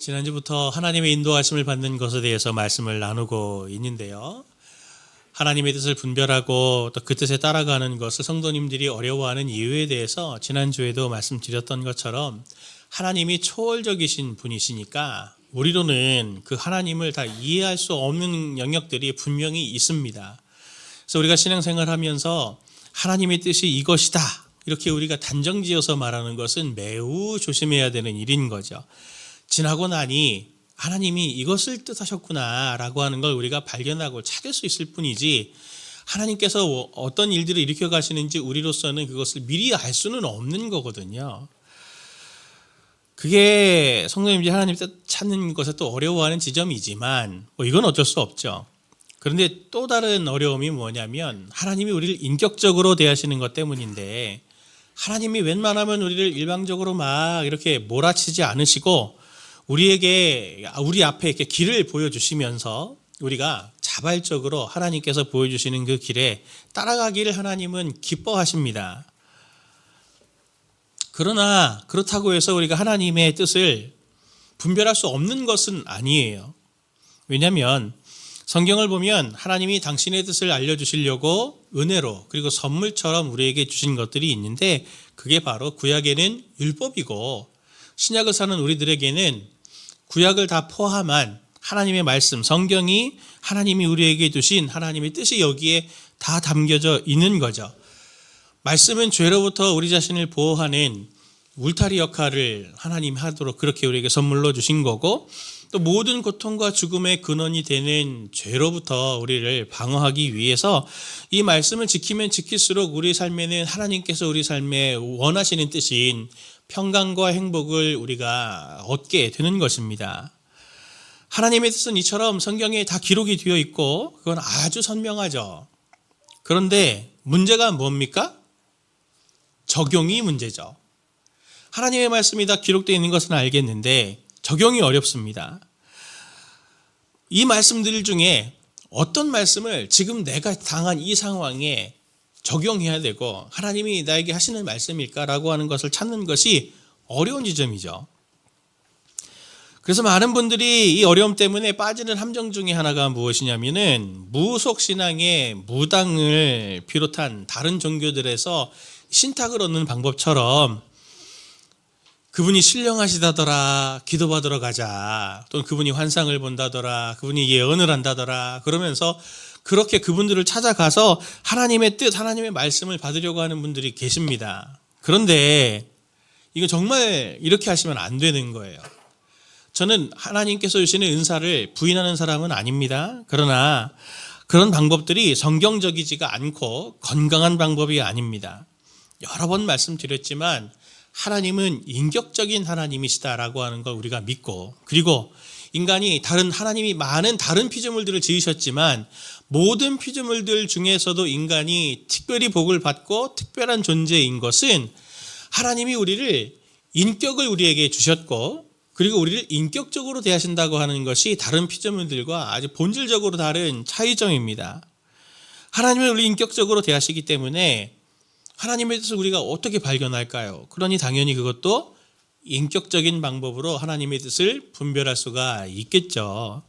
지난주부터 하나님의 인도하심을 받는 것에 대해서 말씀을 나누고 있는데요. 하나님의 뜻을 분별하고 또 그 뜻에 따라가는 것을 성도님들이 어려워하는 이유에 대해서 지난주에도 말씀드렸던 것처럼 하나님이 초월적이신 분이시니까 우리로는 그 하나님을 다 이해할 수 없는 영역들이 분명히 있습니다. 그래서 우리가 신앙생활하면서 하나님의 뜻이 이것이다 이렇게 우리가 단정지어서 말하는 것은 매우 조심해야 되는 일인 거죠. 지나고 나니 하나님이 이것을 뜻하셨구나 라고 하는 걸 우리가 발견하고 찾을 수 있을 뿐이지, 하나님께서 어떤 일들을 일으켜 가시는지 우리로서는 그것을 미리 알 수는 없는 거거든요. 그게 성도님들이 하나님 뜻 찾는 것에 또 어려워하는 지점이지만 이건 어쩔 수 없죠. 그런데 또 다른 어려움이 뭐냐면 하나님이 우리를 인격적으로 대하시는 것 때문인데, 하나님이 웬만하면 우리를 일방적으로 막 이렇게 몰아치지 않으시고 우리 앞에 이렇게 길을 보여주시면서 우리가 자발적으로 하나님께서 보여주시는 그 길에 따라가기를 하나님은 기뻐하십니다. 그러나 그렇다고 해서 우리가 하나님의 뜻을 분별할 수 없는 것은 아니에요. 왜냐하면 성경을 보면 하나님이 당신의 뜻을 알려주시려고 은혜로 그리고 선물처럼 우리에게 주신 것들이 있는데, 그게 바로 구약에는 율법이고 신약을 사는 우리들에게는 구약을 다 포함한 하나님의 말씀, 성경이 하나님이 우리에게 주신 하나님의 뜻이 여기에 다 담겨져 있는 거죠. 말씀은 죄로부터 우리 자신을 보호하는 울타리 역할을 하나님 하도록 그렇게 우리에게 선물로 주신 거고, 또 모든 고통과 죽음의 근원이 되는 죄로부터 우리를 방어하기 위해서 이 말씀을 지키면 지킬수록 우리 삶에는 하나님께서 우리 삶에 원하시는 뜻인 평강과 행복을 우리가 얻게 되는 것입니다. 하나님의 뜻은 이처럼 성경에 다 기록이 되어 있고 그건 아주 선명하죠. 그런데 문제가 뭡니까? 적용이 문제죠. 하나님의 말씀이 다 기록되어 있는 것은 알겠는데 적용이 어렵습니다. 이 말씀들 중에 어떤 말씀을 지금 내가 당한 이 상황에 적용해야 되고 하나님이 나에게 하시는 말씀일까라고 하는 것을 찾는 것이 어려운 지점이죠. 그래서 많은 분들이 이 어려움 때문에 빠지는 함정 중에 하나가 무엇이냐면은 무속신앙의 무당을 비롯한 다른 종교들에서 신탁을 얻는 방법처럼 그분이 신령하시다더라, 기도받으러 가자, 또는 그분이 환상을 본다더라, 그분이 예언을 한다더라, 그러면서 그렇게 그분들을 찾아가서 하나님의 뜻, 하나님의 말씀을 받으려고 하는 분들이 계십니다. 그런데 이거 정말 이렇게 하시면 안 되는 거예요. 저는 하나님께서 주시는 은사를 부인하는 사람은 아닙니다. 그러나 그런 방법들이 성경적이지가 않고 건강한 방법이 아닙니다. 여러 번 말씀드렸지만 하나님은 인격적인 하나님이시다라고 하는 걸 우리가 믿고, 그리고 인간이 하나님이 많은 다른 피조물들을 지으셨지만 모든 피조물들 중에서도 인간이 특별히 복을 받고 특별한 존재인 것은 하나님이 인격을 우리에게 주셨고, 그리고 우리를 인격적으로 대하신다고 하는 것이 다른 피조물들과 아주 본질적으로 다른 차이점입니다. 하나님은 우리 인격적으로 대하시기 때문에 하나님의 뜻을 우리가 어떻게 발견할까요? 그러니 당연히 그것도 인격적인 방법으로 하나님의 뜻을 분별할 수가 있겠죠.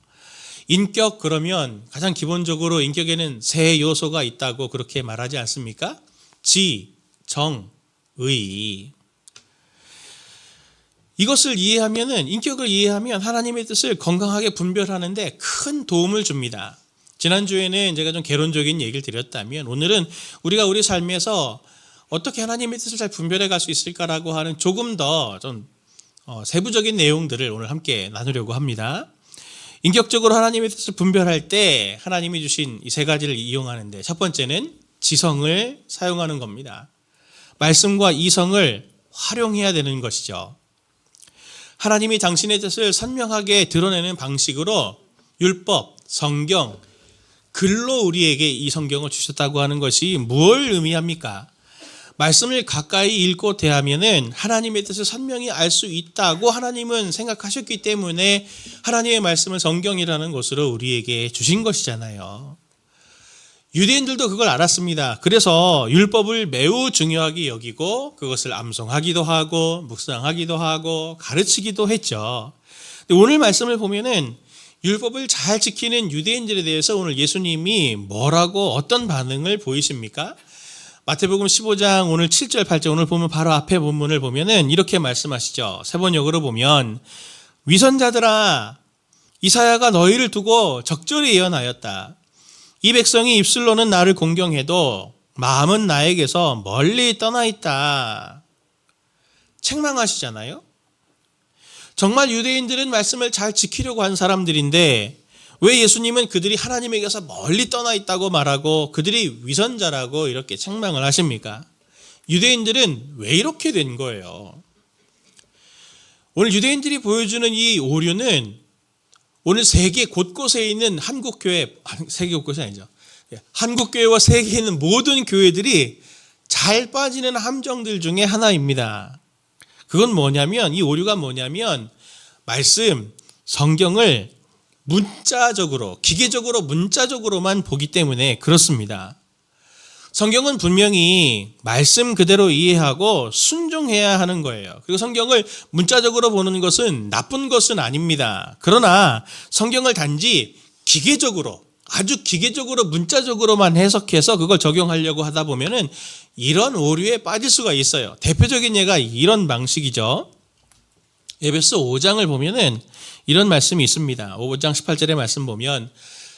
인격, 그러면 가장 기본적으로 인격에는 세 요소가 있다고 그렇게 말하지 않습니까? 지, 정, 의. 이것을 이해하면은, 인격을 이해하면 하나님의 뜻을 건강하게 분별하는데 큰 도움을 줍니다. 지난주에는 제가 좀 개론적인 얘기를 드렸다면, 오늘은 우리가 우리 삶에서 어떻게 하나님의 뜻을 잘 분별해 갈 수 있을까라고 하는 조금 더 좀 세부적인 내용들을 오늘 함께 나누려고 합니다. 인격적으로 하나님의 뜻을 분별할 때 하나님이 주신 이 세 가지를 이용하는데, 첫 번째는 지성을 사용하는 겁니다. 말씀과 이성을 활용해야 되는 것이죠. 하나님이 당신의 뜻을 선명하게 드러내는 방식으로 율법, 성경, 글로 우리에게 이 성경을 주셨다고 하는 것이 뭘 의미합니까? 말씀을 가까이 읽고 대하면은 하나님의 뜻을 선명히 알 수 있다고 하나님은 생각하셨기 때문에 하나님의 말씀을 성경이라는 것으로 우리에게 주신 것이잖아요. 유대인들도 그걸 알았습니다. 그래서 율법을 매우 중요하게 여기고 그것을 암송하기도 하고 묵상하기도 하고 가르치기도 했죠. 근데 오늘 말씀을 보면은 율법을 잘 지키는 유대인들에 대해서 오늘 예수님이 뭐라고 어떤 반응을 보이십니까? 마태복음 15장 오늘 7절 8절 오늘 보면 바로 앞에 본문을 보면은 이렇게 말씀하시죠. 세번역으로 보면 위선자들아 이사야가 너희를 두고 적절히 예언하였다. 이 백성이 입술로는 나를 공경해도 마음은 나에게서 멀리 떠나 있다. 책망하시잖아요. 정말 유대인들은 말씀을 잘 지키려고 한 사람들인데 왜 예수님은 그들이 하나님에게서 멀리 떠나 있다고 말하고 그들이 위선자라고 이렇게 책망을 하십니까? 유대인들은 왜 이렇게 된 거예요? 오늘 유대인들이 보여주는 이 오류는 오늘 세계 곳곳에 있는 한국교회, 세계 곳곳이 아니죠. 한국교회와 세계에 있는 모든 교회들이 잘 빠지는 함정들 중에 하나입니다. 그건 뭐냐면, 이 오류가 뭐냐면, 말씀, 성경을 문자적으로, 기계적으로, 문자적으로만 보기 때문에 그렇습니다. 성경은 분명히 말씀 그대로 이해하고 순종해야 하는 거예요. 그리고 성경을 문자적으로 보는 것은 나쁜 것은 아닙니다. 그러나 성경을 단지 기계적으로, 아주 기계적으로 문자적으로만 해석해서 그걸 적용하려고 하다 보면은 이런 오류에 빠질 수가 있어요. 대표적인 예가 이런 방식이죠. 에베소 5장을 보면은 이런 말씀이 있습니다. 5장 18절의 말씀 보면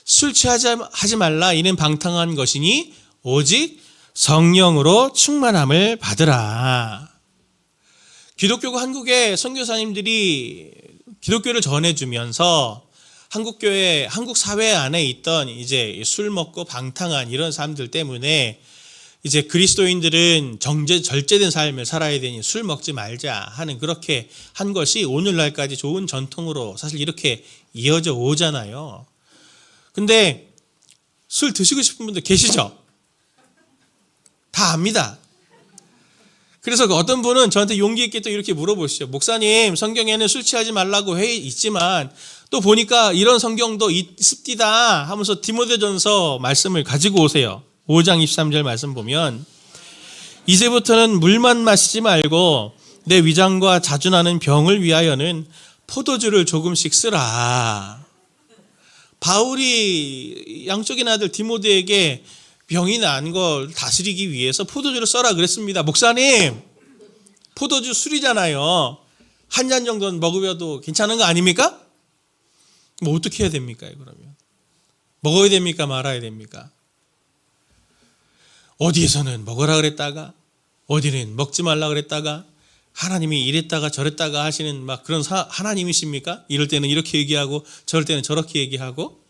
술 취하지 말라 이는 방탕한 것이니 오직 성령으로 충만함을 받으라. 기독교가 한국의 선교사님들이 기독교를 전해주면서 한국교회, 한국 사회 안에 있던 이제 술 먹고 방탕한 이런 사람들 때문에 이제 그리스도인들은 절제된 삶을 살아야 되니 술 먹지 말자 하는 그렇게 한 것이 오늘날까지 좋은 전통으로 사실 이렇게 이어져 오잖아요. 근데 술 드시고 싶은 분들 계시죠? 다 압니다. 그래서 어떤 분은 저한테 용기 있게 또 이렇게 물어보시죠. 목사님, 성경에는 술 취하지 말라고 해 있지만 또 보니까 이런 성경도 있습디다 하면서 디모데전서 말씀을 가지고 오세요. 5장 23절 말씀 보면 이제부터는 물만 마시지 말고 내 위장과 자주 나는 병을 위하여는 포도주를 조금씩 쓰라. 바울이 양쪽인 아들 디모데에게 병이 난 걸 다스리기 위해서 포도주를 써라 그랬습니다. 목사님, 포도주 술이잖아요. 한 잔 정도는 먹으려도 괜찮은 거 아닙니까? 뭐 어떻게 해야 됩니까? 그러면 먹어야 됩니까? 말아야 됩니까? 어디에서는 먹으라 그랬다가 어디는 먹지 말라 그랬다가 하나님이 이랬다가 저랬다가 하시는 막 그런 하나님이십니까? 이럴 때는 이렇게 얘기하고 저럴 때는 저렇게 얘기하고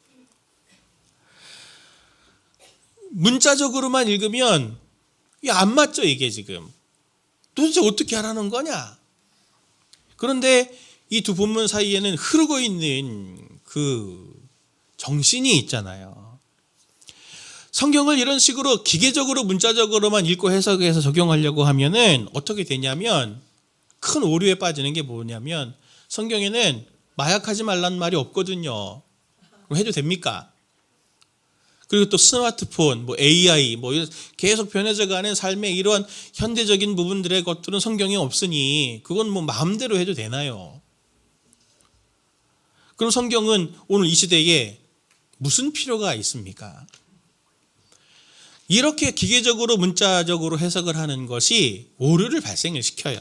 문자적으로만 읽으면 안 맞죠, 이게 지금. 도대체 어떻게 하라는 거냐? 그런데 이 두 본문 사이에는 흐르고 있는 그 정신이 있잖아요. 성경을 이런 식으로 기계적으로 문자적으로만 읽고 해석해서 적용하려고 하면은 어떻게 되냐면 큰 오류에 빠지는 게 뭐냐면 성경에는 마약하지 말라는 말이 없거든요. 그럼 해도 됩니까? 그리고 또 스마트폰, 뭐 AI, 뭐 계속 변해져가는 삶의 이러한 현대적인 부분들의 것들은 성경에 없으니 그건 뭐 마음대로 해도 되나요? 그럼 성경은 오늘 이 시대에 무슨 필요가 있습니까? 이렇게 기계적으로 문자적으로 해석을 하는 것이 오류를 발생을 시켜요.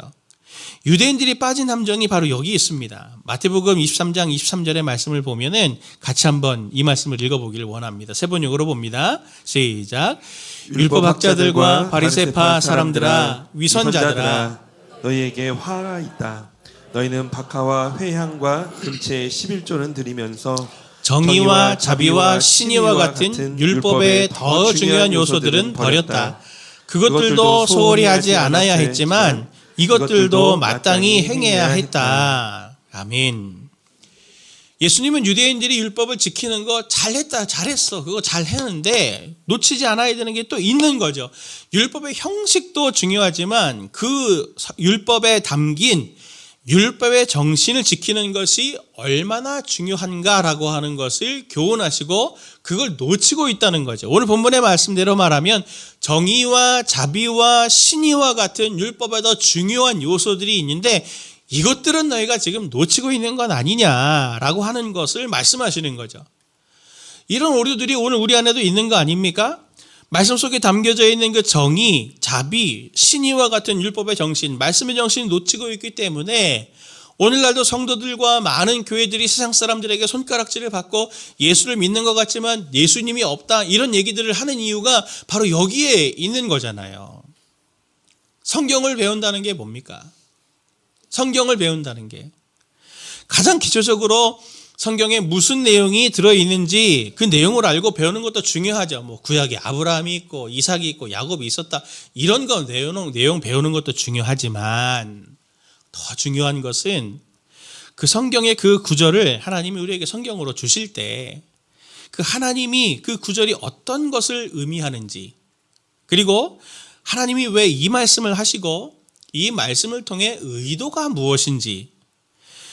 유대인들이 빠진 함정이 바로 여기 있습니다. 마태복음 23장 23절의 말씀을 보면은 같이 한번 이 말씀을 읽어보기를 원합니다. 세 번역으로 봅니다. 시작. 율법학자들과 바리새파 사람들아, 위선자들아, 너희에게 화가 있다. 너희는 박하와 회향과 금채 11조는 드리면서 정의와 자비와 신의와 같은 율법의 더 중요한 요소들은 버렸다. 그것들도 소홀히 하지 않아야 했지만 이것들도 마땅히 행해야 했다. 아멘. 예수님은 유대인들이 율법을 지키는 거 잘했다, 잘했어. 그거 잘했는데 놓치지 않아야 되는 게 또 있는 거죠. 율법의 형식도 중요하지만 그 율법에 담긴 율법의 정신을 지키는 것이 얼마나 중요한가라고 하는 것을 교훈하시고 그걸 놓치고 있다는 거죠. 오늘 본문의 말씀대로 말하면 정의와 자비와 신의와 같은 율법에 더 중요한 요소들이 있는데 이것들은 너희가 지금 놓치고 있는 건 아니냐라고 하는 것을 말씀하시는 거죠. 이런 오류들이 오늘 우리 안에도 있는 거 아닙니까? 말씀 속에 담겨져 있는 그 정의, 자비, 신의와 같은 율법의 정신, 말씀의 정신을 놓치고 있기 때문에 오늘날도 성도들과 많은 교회들이 세상 사람들에게 손가락질을 받고 예수를 믿는 것 같지만 예수님이 없다 이런 얘기들을 하는 이유가 바로 여기에 있는 거잖아요. 성경을 배운다는 게 뭡니까? 성경을 배운다는 게 가장 기초적으로 성경에 무슨 내용이 들어있는지 그 내용을 알고 배우는 것도 중요하죠. 뭐 구약에 아브라함이 있고 이삭이 있고 야곱이 있었다 이런 거 내용 배우는 것도 중요하지만 더 중요한 것은 그 성경의 그 구절을 하나님이 우리에게 성경으로 주실 때 그 하나님이 그 구절이 어떤 것을 의미하는지 그리고 하나님이 왜 이 말씀을 하시고 이 말씀을 통해 의도가 무엇인지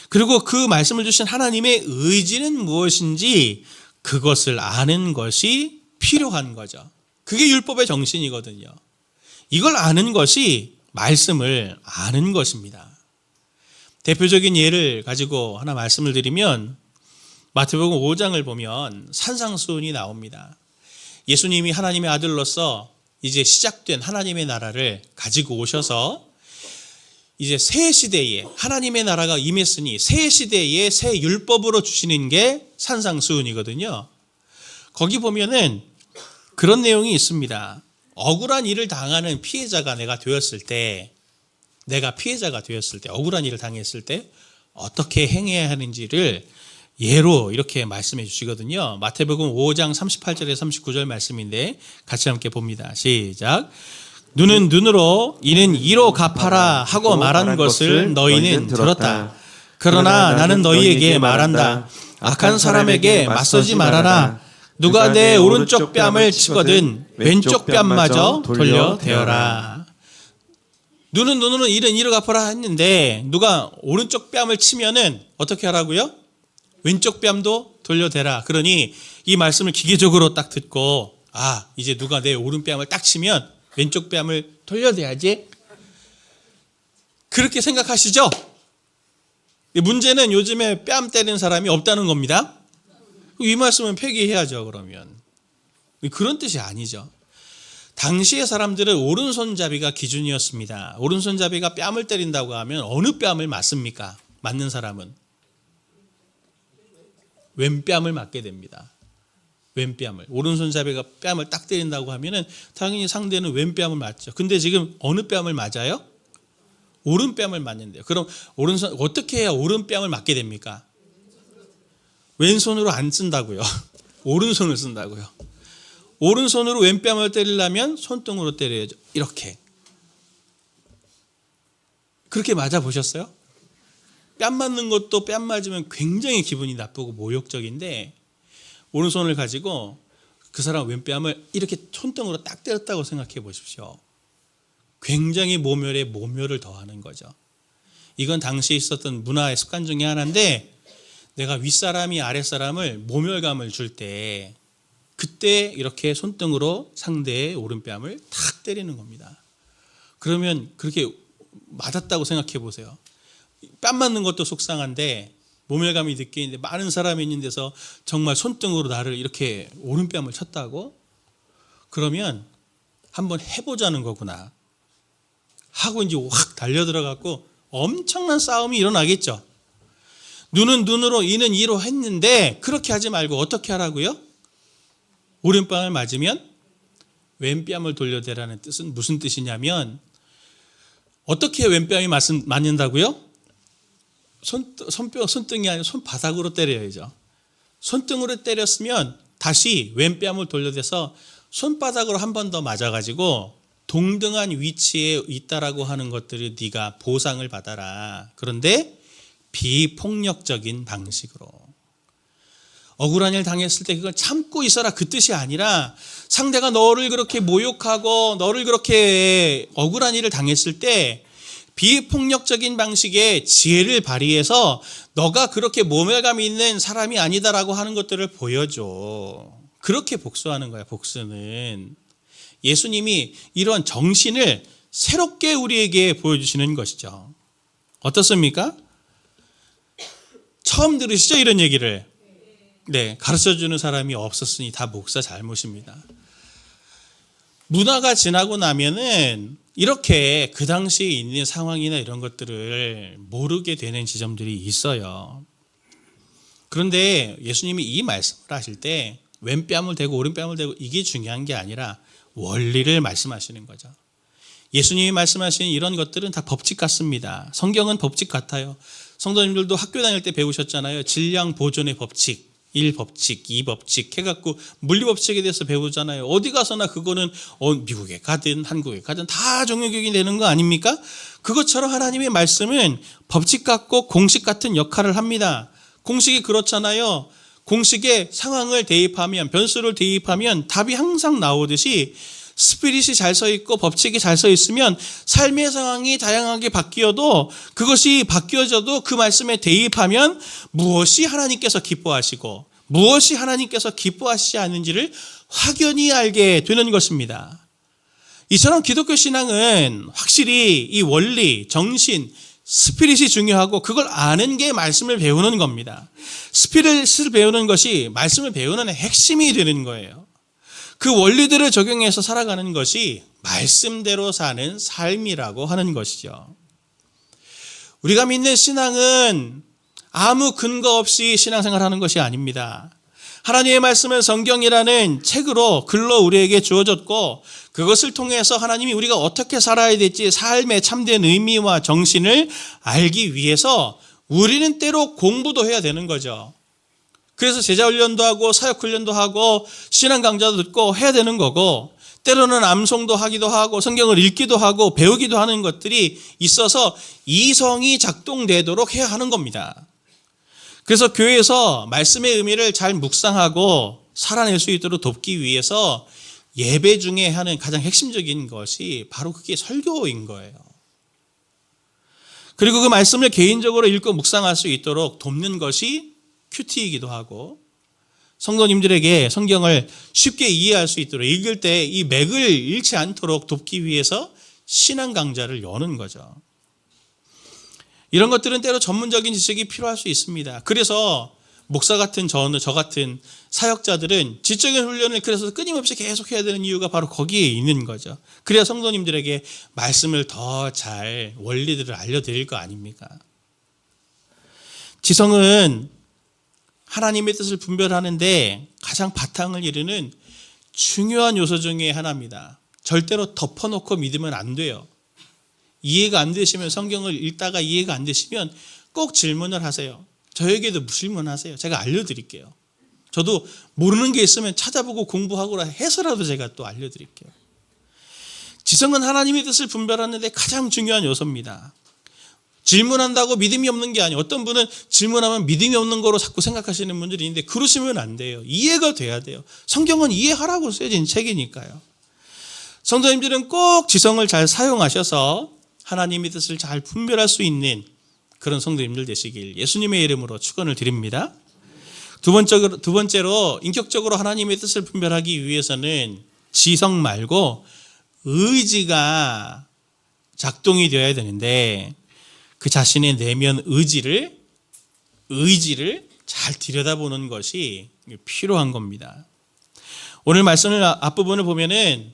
그리고 그 말씀을 주신 하나님의 의지는 무엇인지 그것을 아는 것이 필요한 거죠. 그게 율법의 정신이거든요. 이걸 아는 것이 말씀을 아는 것입니다. 대표적인 예를 가지고 하나 말씀을 드리면 마태복음 5장을 보면 산상수훈이 나옵니다. 예수님이 하나님의 아들로서 이제 시작된 하나님의 나라를 가지고 오셔서 이제 새 시대에 하나님의 나라가 임했으니 새 시대에 새 율법으로 주시는 게 산상수훈이거든요. 거기 보면은 그런 내용이 있습니다. 억울한 일을 당하는 피해자가 내가 되었을 때 억울한 일을 당했을 때 어떻게 행해야 하는지를 예로 이렇게 말씀해 주시거든요. 마태복음 5장 38절에 39절 말씀인데 같이 함께 봅니다. 시작. 눈은 눈으로 이는 이로 갚아라 하고 말한 것을 너희는 들었다. 그러나 나는 너희에게 말한다. 악한 사람에게 맞서지 말아라. 누가 내 오른쪽 뺨을 치거든 왼쪽 뺨마저 돌려대어라. 눈은 눈으로 이는 이로 갚아라 했는데 누가 오른쪽 뺨을 치면은 어떻게 하라고요? 왼쪽 뺨도 돌려대라. 그러니 이 말씀을 기계적으로 딱 듣고 이제 누가 내 오른뺨을 딱 치면 왼쪽 뺨을 돌려대야지. 그렇게 생각하시죠? 문제는 요즘에 뺨 때리는 사람이 없다는 겁니다. 이 말씀은 폐기해야죠. 그러면 그런 뜻이 아니죠. 당시의 사람들은 오른손잡이가 기준이었습니다. 오른손잡이가 뺨을 때린다고 하면 어느 뺨을 맞습니까? 맞는 사람은 왼뺨을 맞게 됩니다. 왼뺨을. 오른손잡이가 뺨을 딱 때린다고 하면은 당연히 상대는 왼뺨을 맞죠. 근데 지금 어느 뺨을 맞아요? 오른뺨을 맞는데요. 그럼 오른손 어떻게 해야 오른뺨을 맞게 됩니까? 왼손으로 안 쓴다고요. 오른손을 쓴다고요. 오른손으로 왼뺨을 때리려면 손등으로 때려야죠. 이렇게. 그렇게 맞아 보셨어요? 뺨 맞는 것도 뺨 맞으면 굉장히 기분이 나쁘고 모욕적인데 오른손을 가지고 그 사람 왼뺨을 이렇게 손등으로 딱 때렸다고 생각해 보십시오. 굉장히 모멸에 모멸을 더하는 거죠. 이건 당시에 있었던 문화의 습관 중에 하나인데 내가 윗사람이 아랫사람을 모멸감을 줄 때 그때 이렇게 손등으로 상대의 오른뺨을 탁 때리는 겁니다. 그러면 그렇게 맞았다고 생각해 보세요. 뺨 맞는 것도 속상한데 모멸감이 느끼는데 많은 사람이 있는 데서 정말 손등으로 나를 이렇게 오른뺨을 쳤다고? 그러면 한번 해보자는 거구나 하고 이제 확 달려들어갖고 엄청난 싸움이 일어나겠죠. 눈은 눈으로 이는 이로 했는데 그렇게 하지 말고 어떻게 하라고요? 오른뺨을 맞으면 왼뺨을 돌려대라는 뜻은 무슨 뜻이냐면 어떻게 왼뺨이 맞는다고요? 손등이 아니라 손바닥으로 때려야죠. 손등으로 때렸으면 다시 왼뺨을 돌려대서 손바닥으로 한 번 더 맞아가지고 동등한 위치에 있다라고 하는 것들을 네가 보상을 받아라. 그런데 비폭력적인 방식으로. 억울한 일 당했을 때 그걸 참고 있어라 그 뜻이 아니라 상대가 너를 그렇게 모욕하고 너를 그렇게 억울한 일을 당했을 때 비폭력적인 방식의 지혜를 발휘해서 너가 그렇게 모멸감이 있는 사람이 아니다라고 하는 것들을 보여줘. 그렇게 복수하는 거야. 복수는 예수님이 이런 정신을 새롭게 우리에게 보여주시는 것이죠. 어떻습니까? 처음 들으시죠? 이런 얘기를. 네, 가르쳐주는 사람이 없었으니 다 목사 잘못입니다. 문화가 지나고 나면은 이렇게 그 당시에 있는 상황이나 이런 것들을 모르게 되는 지점들이 있어요. 그런데 예수님이 이 말씀을 하실 때 왼뺨을 대고 오른뺨을 대고 이게 중요한 게 아니라 원리를 말씀하시는 거죠. 예수님이 말씀하시는 이런 것들은 다 법칙 같습니다. 성경은 법칙 같아요. 성도님들도 학교 다닐 때 배우셨잖아요. 질량 보존의 법칙, 1법칙, 2법칙 해갖고 물리법칙에 대해서 배우잖아요. 어디 가서나 그거는 미국에 가든 한국에 가든 다 종교교육이 되는 거 아닙니까? 그것처럼 하나님의 말씀은 법칙 같고 공식 같은 역할을 합니다. 공식이 그렇잖아요. 공식에 상황을 대입하면, 변수를 대입하면 답이 항상 나오듯이 스피릿이 잘 서 있고 법칙이 잘 서 있으면 삶의 상황이 다양하게 바뀌어도 그것이 바뀌어져도 그 말씀에 대입하면 무엇이 하나님께서 기뻐하시고 무엇이 하나님께서 기뻐하시지 않는지를 확연히 알게 되는 것입니다. 이처럼 기독교 신앙은 확실히 이 원리, 정신, 스피릿이 중요하고 그걸 아는 게 말씀을 배우는 겁니다. 스피릿을 배우는 것이 말씀을 배우는 핵심이 되는 거예요. 그 원리들을 적용해서 살아가는 것이 말씀대로 사는 삶이라고 하는 것이죠. 우리가 믿는 신앙은 아무 근거 없이 신앙생활하는 것이 아닙니다. 하나님의 말씀은 성경이라는 책으로 글로 우리에게 주어졌고 그것을 통해서 하나님이 우리가 어떻게 살아야 될지 삶의 참된 의미와 정신을 알기 위해서 우리는 때로 공부도 해야 되는 거죠. 그래서 제자훈련도 하고 사역훈련도 하고 신앙 강좌도 듣고 해야 되는 거고 때로는 암송도 하기도 하고 성경을 읽기도 하고 배우기도 하는 것들이 있어서 이성이 작동되도록 해야 하는 겁니다. 그래서 교회에서 말씀의 의미를 잘 묵상하고 살아낼 수 있도록 돕기 위해서 예배 중에 하는 가장 핵심적인 것이 바로 그게 설교인 거예요. 그리고 그 말씀을 개인적으로 읽고 묵상할 수 있도록 돕는 것이 큐티이기도 하고 성도님들에게 성경을 쉽게 이해할 수 있도록 읽을 때 이 맥을 잃지 않도록 돕기 위해서 신앙 강좌를 여는 거죠. 이런 것들은 때로 전문적인 지식이 필요할 수 있습니다. 그래서 목사 같은 저 같은 사역자들은 지적인 훈련을 그래서 끊임없이 계속 해야 되는 이유가 바로 거기에 있는 거죠. 그래야 성도님들에게 말씀을 더 잘 원리들을 알려드릴 거 아닙니까? 지성은 하나님의 뜻을 분별하는데 가장 바탕을 이루는 중요한 요소 중에 하나입니다. 절대로 덮어놓고 믿으면 안 돼요. 이해가 안 되시면 성경을 읽다가 이해가 안 되시면 꼭 질문을 하세요. 저에게도 질문하세요. 제가 알려드릴게요. 저도 모르는 게 있으면 찾아보고 공부하고 해서라도 제가 또 알려드릴게요. 지성은 하나님의 뜻을 분별하는데 가장 중요한 요소입니다. 질문한다고 믿음이 없는 게 아니에요. 어떤 분은 질문하면 믿음이 없는 거로 자꾸 생각하시는 분들이 있는데 그러시면 안 돼요. 이해가 돼야 돼요. 성경은 이해하라고 쓰여진 책이니까요. 성도님들은 꼭 지성을 잘 사용하셔서 하나님의 뜻을 잘 분별할 수 있는 그런 성도님들 되시길 예수님의 이름으로 축원을 드립니다. 두 번째로 인격적으로 하나님의 뜻을 분별하기 위해서는 지성 말고 의지가 작동이 되어야 되는데 그 자신의 내면 의지를 잘 들여다보는 것이 필요한 겁니다. 오늘 말씀을 앞부분을 보면은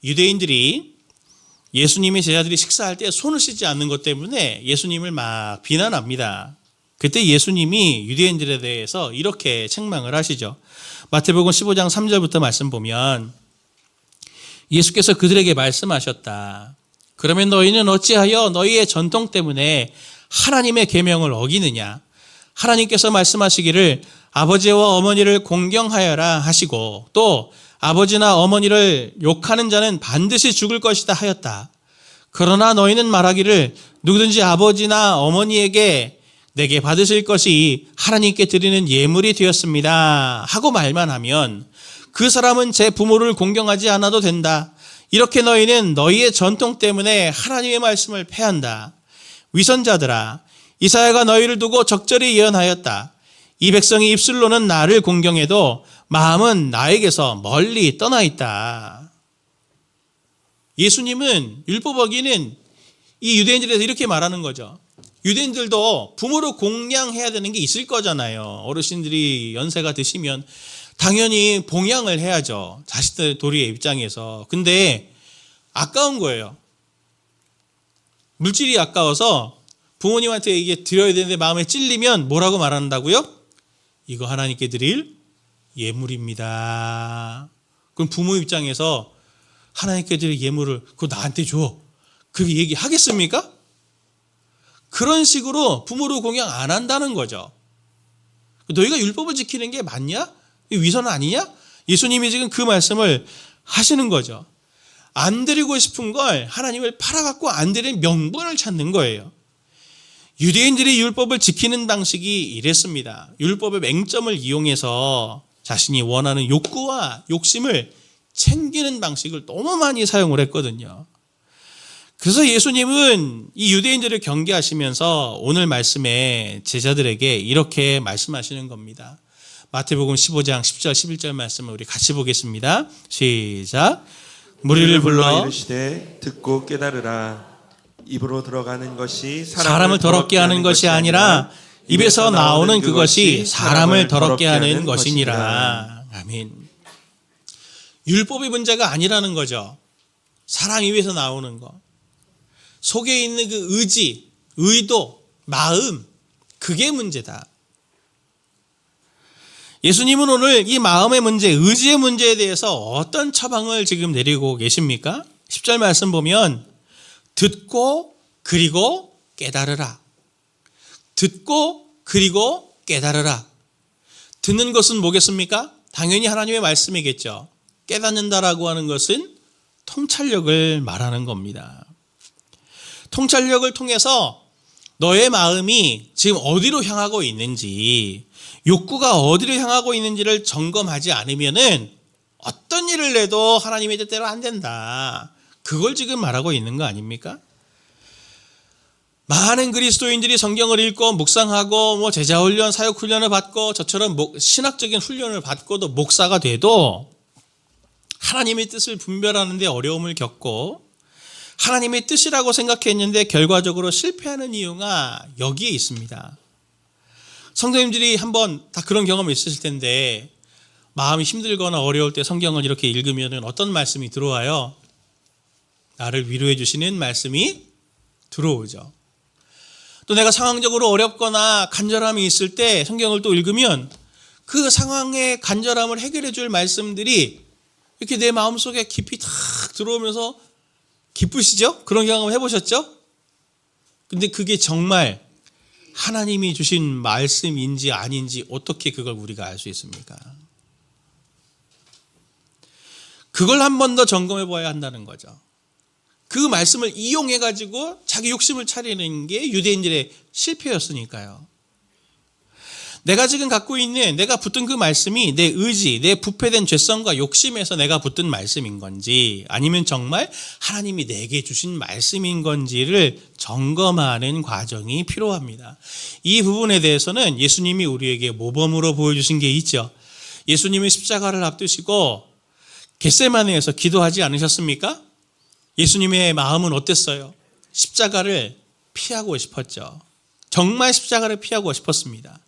유대인들이 예수님의 제자들이 식사할 때 손을 씻지 않는 것 때문에 예수님을 막 비난합니다. 그때 예수님이 유대인들에 대해서 이렇게 책망을 하시죠. 마태복음 15장 3절부터 말씀 보면 예수께서 그들에게 말씀하셨다. 그러면 너희는 어찌하여 너희의 전통 때문에 하나님의 계명을 어기느냐? 하나님께서 말씀하시기를 아버지와 어머니를 공경하여라 하시고 또 아버지나 어머니를 욕하는 자는 반드시 죽을 것이다 하였다. 그러나 너희는 말하기를 누구든지 아버지나 어머니에게 내게 받으실 것이 하나님께 드리는 예물이 되었습니다 하고 말만 하면 그 사람은 제 부모를 공경하지 않아도 된다. 이렇게 너희는 너희의 전통 때문에 하나님의 말씀을 패한다. 위선자들아, 이사야가 너희를 두고 적절히 예언하였다. 이 백성이 입술로는 나를 공경해도 마음은 나에게서 멀리 떠나 있다. 예수님은 율법 어기는 이 유대인들에서 이렇게 말하는 거죠. 유대인들도 부모를 공양해야 되는 게 있을 거잖아요. 어르신들이 연세가 드시면 당연히 봉양을 해야죠. 자식들 도리의 입장에서. 근데 아까운 거예요. 물질이 아까워서 부모님한테 이게 드려야 되는데 마음에 찔리면 뭐라고 말한다고요? 이거 하나님께 드릴 예물입니다. 그럼 부모 입장에서 하나님께 드릴 예물을 그거 나한테 줘. 그렇게 얘기하겠습니까? 그런 식으로 부모를 공양 안 한다는 거죠. 너희가 율법을 지키는 게 맞냐? 위선 아니냐? 예수님이 지금 그 말씀을 하시는 거죠. 안 드리고 싶은 걸 하나님을 팔아갖고 안 드릴 명분을 찾는 거예요. 유대인들이 율법을 지키는 방식이 이랬습니다. 율법의 맹점을 이용해서 자신이 원하는 욕구와 욕심을 챙기는 방식을 너무 많이 사용을 했거든요. 그래서 예수님은 이 유대인들을 경계하시면서 오늘 말씀에 제자들에게 이렇게 말씀하시는 겁니다. 마태복음 15장 10절 11절 말씀을 우리 같이 보겠습니다. 시작. 무리를 불러 이르시되 듣고 깨달으라. 입으로 들어가는 것이 사람을 더럽게 하는 것이 아니라 입에서 나오는 그것이 사람을 더럽게 하는 것이니라. 아멘. 율법의 문제가 아니라는 거죠. 사람 입에서 나오는 거. 속에 있는 그 의지, 의도, 마음, 그게 문제다. 예수님은 오늘 이 마음의 문제, 의지의 문제에 대해서 어떤 처방을 지금 내리고 계십니까? 10절 말씀 보면 듣고 그리고 깨달으라. 듣고 그리고 깨달으라. 듣는 것은 뭐겠습니까? 당연히 하나님의 말씀이겠죠. 깨닫는다라고 하는 것은 통찰력을 말하는 겁니다. 통찰력을 통해서 너의 마음이 지금 어디로 향하고 있는지, 욕구가 어디로 향하고 있는지를 점검하지 않으면은 어떤 일을 내도 하나님의 뜻대로 안 된다. 그걸 지금 말하고 있는 거 아닙니까? 많은 그리스도인들이 성경을 읽고 묵상하고 제자훈련, 사역훈련을 받고 저처럼 신학적인 훈련을 받고도 목사가 돼도 하나님의 뜻을 분별하는 데 어려움을 겪고 하나님의 뜻이라고 생각했는데 결과적으로 실패하는 이유가 여기에 있습니다. 성도님들이 한번 다 그런 경험이 있으실 텐데 마음이 힘들거나 어려울 때 성경을 이렇게 읽으면 어떤 말씀이 들어와요? 나를 위로해 주시는 말씀이 들어오죠. 또 내가 상황적으로 어렵거나 간절함이 있을 때 성경을 또 읽으면 그 상황의 간절함을 해결해 줄 말씀들이 이렇게 내 마음속에 깊이 탁 들어오면서 기쁘시죠? 그런 경험 해보셨죠? 근데 그게 정말 하나님이 주신 말씀인지 아닌지 어떻게 그걸 우리가 알 수 있습니까? 그걸 한 번 더 점검해 봐야 한다는 거죠. 그 말씀을 이용해가지고 자기 욕심을 차리는 게 유대인들의 실패였으니까요. 내가 지금 갖고 있는, 내가 붙든 그 말씀이 내 의지, 내 부패된 죄성과 욕심에서 내가 붙든 말씀인 건지 아니면 정말 하나님이 내게 주신 말씀인 건지를 점검하는 과정이 필요합니다. 이 부분에 대해서는 예수님이 우리에게 모범으로 보여주신 게 있죠. 예수님이 십자가를 앞두시고 겟세마네에서 기도하지 않으셨습니까? 예수님의 마음은 어땠어요? 십자가를 피하고 싶었죠. 정말 십자가를 피하고 싶었습니다.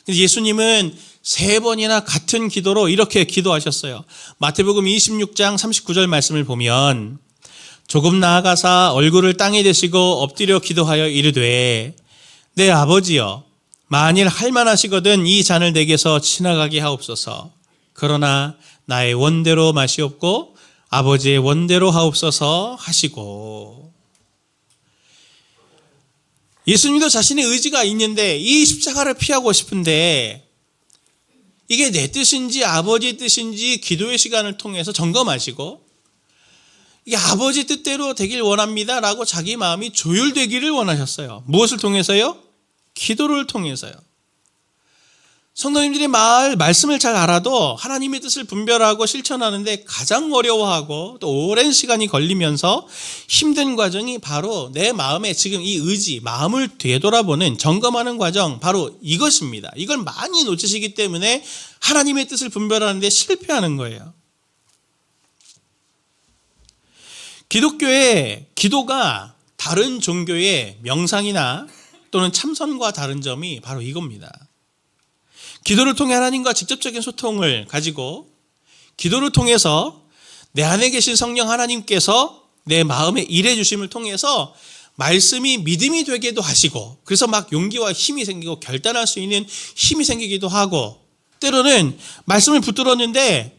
예수님은 3번이나 같은 기도로 이렇게 기도하셨어요. 마태복음 26장 39절 말씀을 보면 조금 나아가사 얼굴을 땅에 대시고 엎드려 기도하여 이르되 내 아버지여 만일 할만하시거든 이 잔을 내게서 지나가게 하옵소서. 그러나 나의 원대로 마시옵고 아버지의 원대로 하옵소서 하시고. 예수님도 자신의 의지가 있는데 이 십자가를 피하고 싶은데 이게 내 뜻인지 아버지 뜻인지 기도의 시간을 통해서 점검하시고 이게 아버지 뜻대로 되길 원합니다 라고 자기 마음이 조율되기를 원하셨어요. 무엇을 통해서요? 기도를 통해서요. 성도님들이 말씀을 잘 알아도 하나님의 뜻을 분별하고 실천하는데 가장 어려워하고 또 오랜 시간이 걸리면서 힘든 과정이 바로 내 마음에 지금 이 의지, 마음을 되돌아보는 점검하는 과정, 바로 이것입니다. 이걸 많이 놓치시기 때문에 하나님의 뜻을 분별하는데 실패하는 거예요. 기독교의 기도가 다른 종교의 명상이나 또는 참선과 다른 점이 바로 이겁니다. 기도를 통해 하나님과 직접적인 소통을 가지고 기도를 통해서 내 안에 계신 성령 하나님께서 내 마음에 일해 주심을 통해서 말씀이 믿음이 되게도 하시고, 그래서 막 용기와 힘이 생기고 결단할 수 있는 힘이 생기기도 하고, 때로는 말씀을 붙들었는데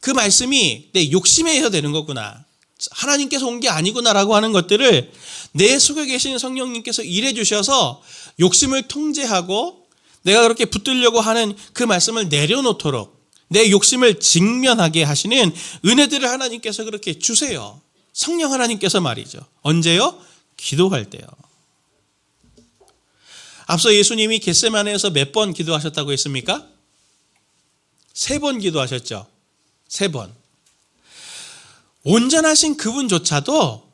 그 말씀이 내 욕심에 의해서 되는 거구나, 하나님께서 온 게 아니구나라고 하는 것들을 내 속에 계신 성령님께서 일해 주셔서 욕심을 통제하고 내가 그렇게 붙들려고 하는 그 말씀을 내려놓도록 내 욕심을 직면하게 하시는 은혜들을 하나님께서 그렇게 주세요. 성령 하나님께서 말이죠. 언제요? 기도할 때요. 앞서 예수님이 겟세마네에서 몇 번 기도하셨다고 했습니까? 3번 기도하셨죠. 3번. 온전하신 그분조차도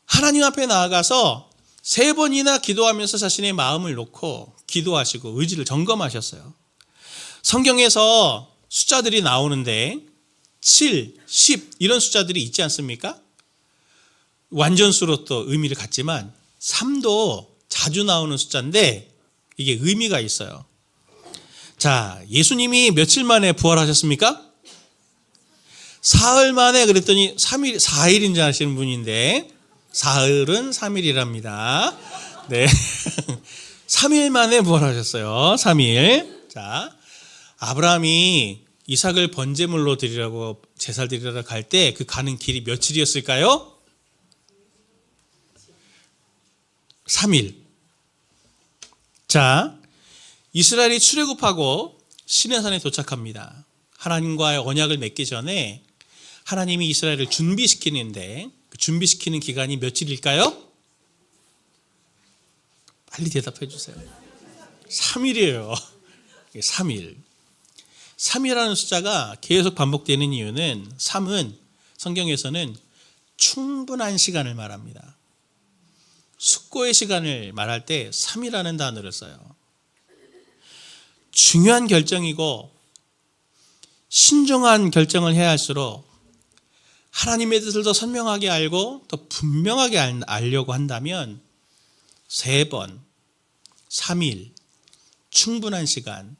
하나님 앞에 나아가서 3번이나 기도하면서 자신의 마음을 놓고 기도하시고 의지를 점검하셨어요. 성경에서 숫자들이 나오는데 7, 10 이런 숫자들이 있지 않습니까? 완전수로 또 의미를 갖지만 3도 자주 나오는 숫자인데 이게 의미가 있어요. 자, 예수님이 며칠 만에 부활하셨습니까? 사흘 만에. 그랬더니 3일, 4일인 줄 아시는 분인데 사흘은 3일이랍니다. 네. 3일 만에 부활하셨어요. 3일. 자, 아브라함이 이삭을 번제물로 드리라고 제사를 드리러 갈 때 그 가는 길이 며칠이었을까요? 3일. 자, 이스라엘이 출애굽하고 시내산에 도착합니다. 하나님과의 언약을 맺기 전에 하나님이 이스라엘을 준비시키는데 그 준비시키는 기간이 며칠일까요? 빨리 대답해 주세요. 3일이에요. 3일. 3이라는 숫자가 계속 반복되는 이유는 3은 성경에서는 충분한 시간을 말합니다. 숙고의 시간을 말할 때 3이라는 단어를 써요. 중요한 결정이고 신중한 결정을 해야 할수록 하나님의 뜻을 더 선명하게 알고 더 분명하게 알려고 한다면 3번, 3일, 충분한 시간,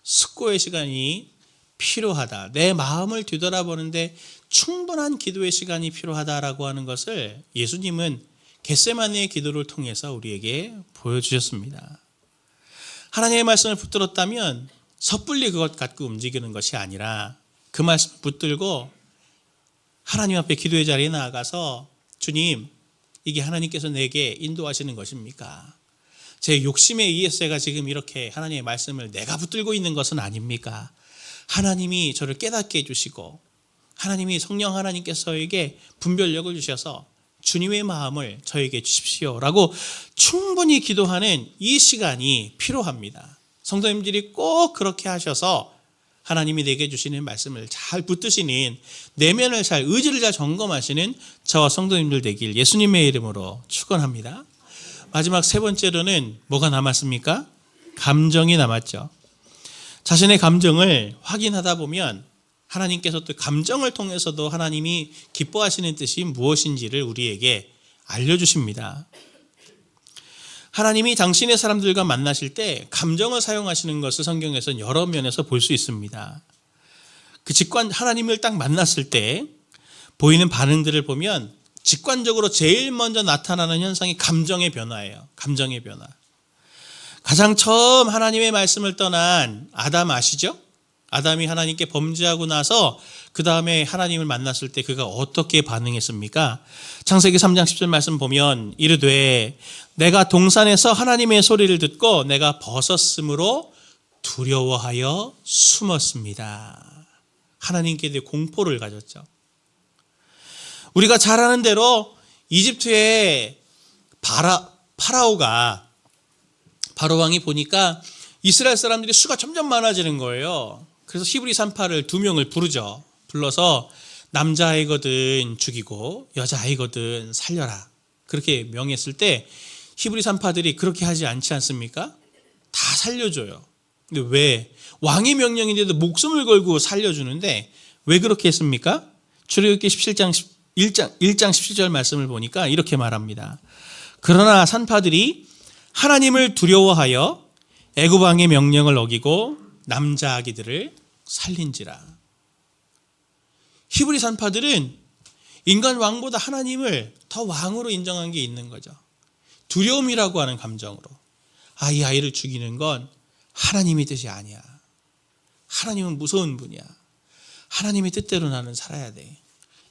숙고의 시간이 필요하다. 내 마음을 뒤돌아보는데 충분한 기도의 시간이 필요하다라고 하는 것을 예수님은 겟세마네의 기도를 통해서 우리에게 보여주셨습니다. 하나님의 말씀을 붙들었다면 섣불리 그것 갖고 움직이는 것이 아니라 그 말씀을 붙들고 하나님 앞에 기도의 자리에 나아가서 주님, 이게 하나님께서 내게 인도하시는 것입니까? 제 욕심에 의해서 제가 지금 이렇게 하나님의 말씀을 내가 붙들고 있는 것은 아닙니까? 하나님이 저를 깨닫게 해주시고 하나님이 성령 하나님께서 저에게 분별력을 주셔서 주님의 마음을 저에게 주십시오라고 충분히 기도하는 이 시간이 필요합니다. 성도님들이 꼭 그렇게 하셔서 하나님이 내게 주시는 말씀을 잘 붙드시는, 내면을 잘, 의지를 잘 점검하시는 저와 성도님들 되길 예수님의 이름으로 축원합니다. 마지막 3번째로는 뭐가 남았습니까? 감정이 남았죠. 자신의 감정을 확인하다 보면 하나님께서 또 감정을 통해서도 하나님이 기뻐하시는 뜻이 무엇인지를 우리에게 알려주십니다. 하나님이 당신의 사람들과 만나실 때 감정을 사용하시는 것을 성경에서는 여러 면에서 볼 수 있습니다. 그 하나님을 딱 만났을 때 보이는 반응들을 보면 직관적으로 제일 먼저 나타나는 현상이 감정의 변화예요. 감정의 변화. 가장 처음 하나님의 말씀을 떠난 아담 아시죠? 아담이 하나님께 범죄하고 나서 그 다음에 하나님을 만났을 때 그가 어떻게 반응했습니까? 창세기 3장 10절 말씀 보면 이르되 내가 동산에서 하나님의 소리를 듣고 내가 벗었으므로 두려워하여 숨었습니다. 하나님께 대해 공포를 가졌죠. 우리가 잘 아는 대로 이집트의 파라오가 바로 왕이 보니까 이스라엘 사람들이 수가 점점 많아지는 거예요. 그래서 히브리 산파를 2명을 부르죠. 불러서 남자아이거든 죽이고 여자아이거든 살려라. 그렇게 명했을 때 히브리 산파들이 그렇게 하지 않지 않습니까? 다 살려줘요. 근데 왜? 왕의 명령인데도 목숨을 걸고 살려주는데 왜 그렇게 했습니까? 출애굽기 17장 1장 17절 말씀을 보니까 이렇게 말합니다. 그러나 산파들이 하나님을 두려워하여 애굽 왕의 명령을 어기고 남자 아기들을 살린지라. 히브리 산파들은 인간 왕보다 하나님을 더 왕으로 인정한 게 있는 거죠. 두려움이라고 하는 감정으로. 이 아이를 죽이는 건 하나님의 뜻이 아니야. 하나님은 무서운 분이야. 하나님의 뜻대로 나는 살아야 돼.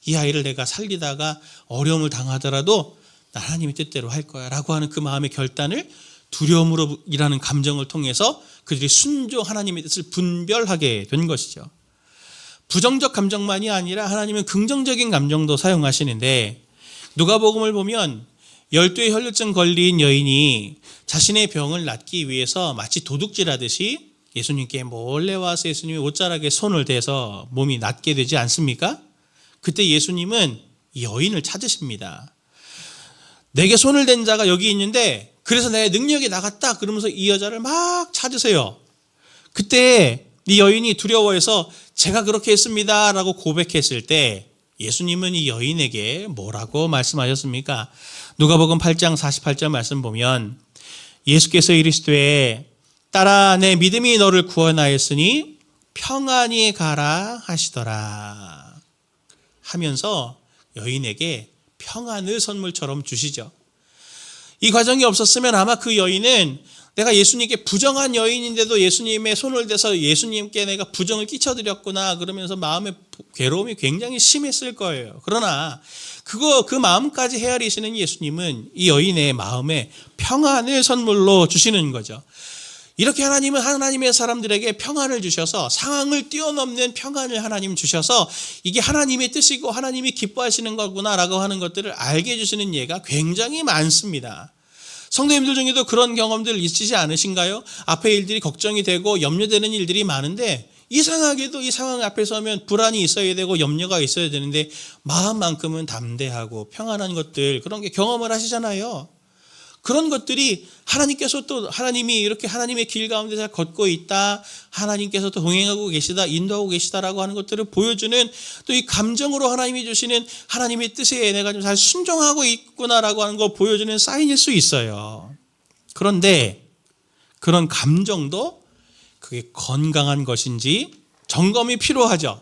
이 아이를 내가 살리다가 어려움을 당하더라도 나 하나님의 뜻대로 할 거야 라고 하는 그 마음의 결단을 두려움으로 일하는 감정을 통해서 그들이 순종 하나님의 뜻을 분별하게 된 것이죠. 부정적 감정만이 아니라 하나님은 긍정적인 감정도 사용하시는데, 누가복음을 보면 12의 혈루증 걸린 여인이 자신의 병을 낫기 위해서 마치 도둑질하듯이 예수님께 몰래 와서 예수님의 옷자락에 손을 대서 몸이 낫게 되지 않습니까? 그때 예수님은 이 여인을 찾으십니다. 내게 손을 댄 자가 여기 있는데 그래서 내 능력이 나갔다 그러면서 이 여자를 막 찾으세요. 그때 이 여인이 두려워해서 제가 그렇게 했습니다 라고 고백했을 때 예수님은 이 여인에게 뭐라고 말씀하셨습니까? 누가복음 8장 48절 말씀 보면 예수께서 이르시되 딸아 내 믿음이 너를 구원하였으니 평안히 가라 하시더라 하면서 여인에게 평안을 선물처럼 주시죠. 이 과정이 없었으면 아마 그 여인은 내가 예수님께 부정한 여인인데도 예수님의 손을 대서 예수님께 내가 부정을 끼쳐드렸구나 그러면서 마음의 괴로움이 굉장히 심했을 거예요. 그러나 그 마음까지 헤아리시는 예수님은 이 여인의 마음에 평안을 선물로 주시는 거죠. 이렇게 하나님은 하나님의 사람들에게 평안을 주셔서 상황을 뛰어넘는 평안을 하나님 주셔서 이게 하나님의 뜻이고 하나님이 기뻐하시는 거구나라고 하는 것들을 알게 해주시는 예가 굉장히 많습니다. 성도님들 중에도 그런 경험들 있으시지 않으신가요? 앞에 일들이 걱정이 되고 염려되는 일들이 많은데 이상하게도 이 상황 앞에 서면 불안이 있어야 되고 염려가 있어야 되는데 마음만큼은 담대하고 평안한 것들 그런 게 경험을 하시잖아요. 그런 것들이 하나님께서 또 하나님이 이렇게 하나님의 길 가운데 잘 걷고 있다. 하나님께서 또 동행하고 계시다. 인도하고 계시다라고 하는 것들을 보여주는 또 이 감정으로 하나님이 주시는 하나님의 뜻에 내가 좀 잘 순종하고 있구나라고 하는 걸 보여주는 사인일 수 있어요. 그런데 그런 감정도 그게 건강한 것인지 점검이 필요하죠.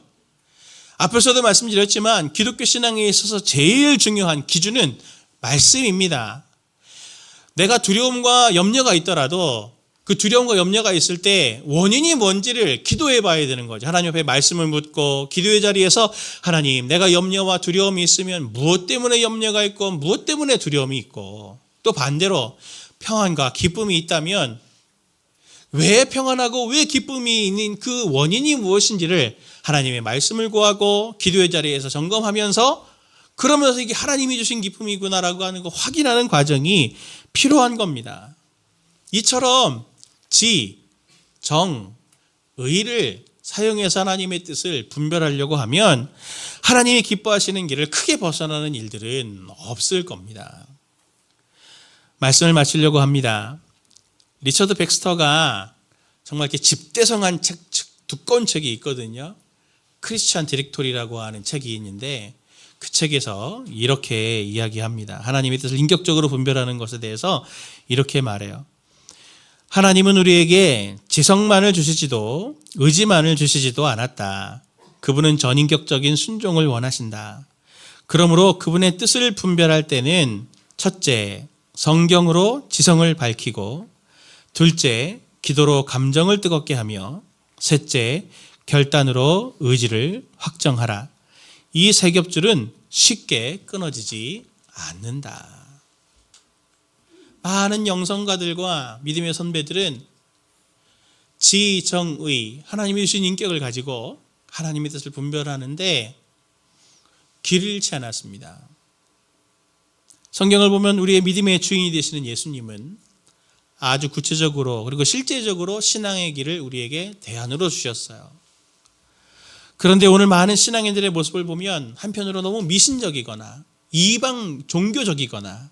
앞에서도 말씀드렸지만 기독교 신앙에 있어서 제일 중요한 기준은 말씀입니다. 내가 두려움과 염려가 있더라도 그 두려움과 염려가 있을 때 원인이 뭔지를 기도해 봐야 되는 거죠. 하나님 앞에 말씀을 묻고 기도의 자리에서 하나님 내가 염려와 두려움이 있으면 무엇 때문에 염려가 있고 무엇 때문에 두려움이 있고 또 반대로 평안과 기쁨이 있다면 왜 평안하고 왜 기쁨이 있는 그 원인이 무엇인지를 하나님의 말씀을 구하고 기도의 자리에서 점검하면서 그러면서 이게 하나님이 주신 기쁨이구나라고 하는 거 확인하는 과정이 필요한 겁니다. 이처럼 지, 정, 의를 사용해서 하나님의 뜻을 분별하려고 하면 하나님이 기뻐하시는 길을 크게 벗어나는 일들은 없을 겁니다. 말씀을 마치려고 합니다. 리처드 백스터가 정말 이렇게 집대성한 책, 두꺼운 책이 있거든요. 크리스찬 디렉토리라고 하는 책이 있는데 그 책에서 이렇게 이야기합니다. 하나님의 뜻을 인격적으로 분별하는 것에 대해서 이렇게 말해요. 하나님은 우리에게 지성만을 주시지도 의지만을 주시지도 않았다. 그분은 전인격적인 순종을 원하신다. 그러므로 그분의 뜻을 분별할 때는 첫째, 성경으로 지성을 밝히고 둘째, 기도로 감정을 뜨겁게 하며 셋째, 결단으로 의지를 확정하라. 이 세 겹줄은 쉽게 끊어지지 않는다. 많은 영성가들과 믿음의 선배들은 지, 정, 의, 하나님이 주신 인격을 가지고 하나님의 뜻을 분별하는데 길을 잃지 않았습니다. 성경을 보면 우리의 믿음의 주인이 되시는 예수님은 아주 구체적으로 그리고 실제적으로 신앙의 길을 우리에게 대안으로 주셨어요. 그런데 오늘 많은 신앙인들의 모습을 보면 한편으로 너무 미신적이거나 이방 종교적이거나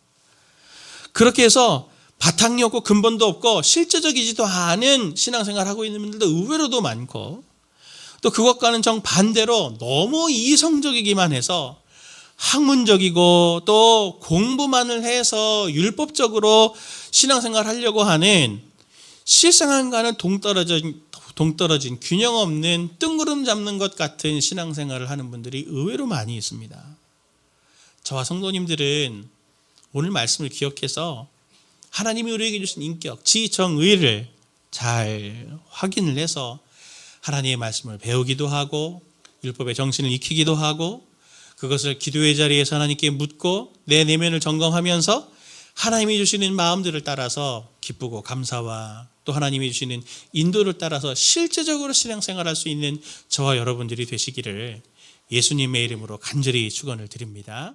그렇게 해서 바탕이 없고 근본도 없고 실제적이지도 않은 신앙생활을 하고 있는 분들도 의외로도 많고 또 그것과는 정반대로 너무 이성적이기만 해서 학문적이고 또 공부만을 해서 율법적으로 신앙생활 하려고 하는 실생활과는 동떨어진 균형 없는 뜬구름 잡는 것 같은 신앙생활을 하는 분들이 의외로 많이 있습니다. 저와 성도님들은 오늘 말씀을 기억해서 하나님이 우리에게 주신 인격, 지정의를 잘 확인을 해서 하나님의 말씀을 배우기도 하고 율법의 정신을 익히기도 하고 그것을 기도의 자리에서 하나님께 묻고 내 내면을 점검하면서 하나님이 주시는 마음들을 따라서 기쁘고 감사와 또 하나님이 주시는 인도를 따라서 실제적으로 신앙생활할 수 있는 저와 여러분들이 되시기를 예수님의 이름으로 간절히 축원을 드립니다.